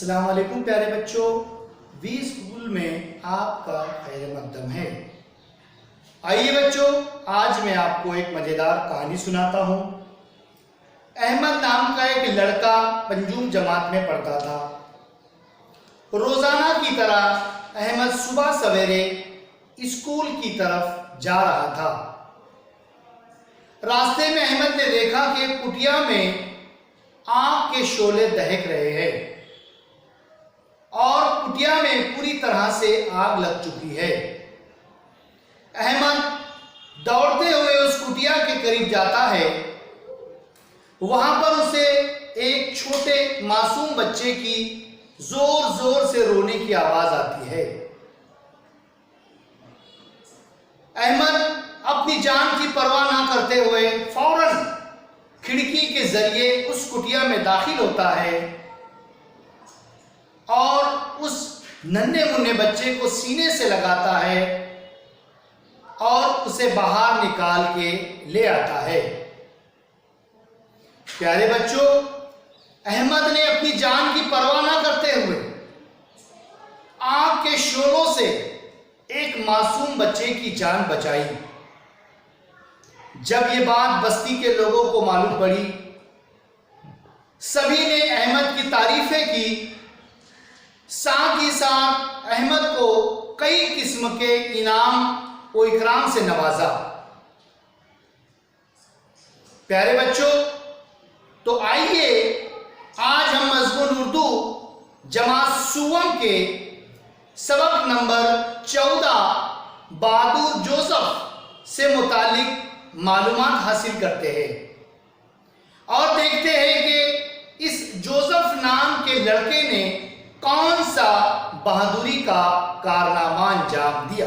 अस्सलाम वालेकुम प्यारे बच्चों, वी स्कूल में आपका खैर मकदम है। आइए बच्चों, आज मैं आपको एक मज़ेदार कहानी सुनाता हूँ। अहमद नाम का एक लड़का पंजूम जमात में पढ़ता था। रोज़ाना की तरह अहमद सुबह सवेरे स्कूल की तरफ जा रहा था। रास्ते में अहमद ने देखा कि कुटिया में आग के शोले दहक रहे हैं और कुटिया में पूरी तरह से आग लग चुकी है। अहमद दौड़ते हुए उस कुटिया के करीब जाता है। वहां पर उसे एक छोटे मासूम बच्चे की जोर जोर से रोने की आवाज आती है। अहमद अपनी जान की परवाह ना करते हुए फौरन खिड़की के जरिए उस कुटिया में दाखिल होता है और उस नन्हे मुन्ने बच्चे को सीने से लगाता है और उसे बाहर निकाल के ले आता है। प्यारे बच्चों, अहमद ने अपनी जान की परवाह ना करते हुए आग के शोलों से एक मासूम बच्चे की जान बचाई। जब ये बात बस्ती के लोगों को मालूम पड़ी, सभी ने अहमद की तारीफें की। साथ ही साथ अहमद को कई किस्म के इनाम व इकराम से नवाजा। प्यारे बच्चों, तो आइए आज हम मज़मून उर्दू जमात सुवम के सबक नंबर 14 बहादुर जोसेफ से मुतालिक मालूमात हासिल करते हैं और देखते हैं कि इस जोसेफ नाम के लड़के ने कौन सा बहादुरी का कारनामा अंजाम दिया।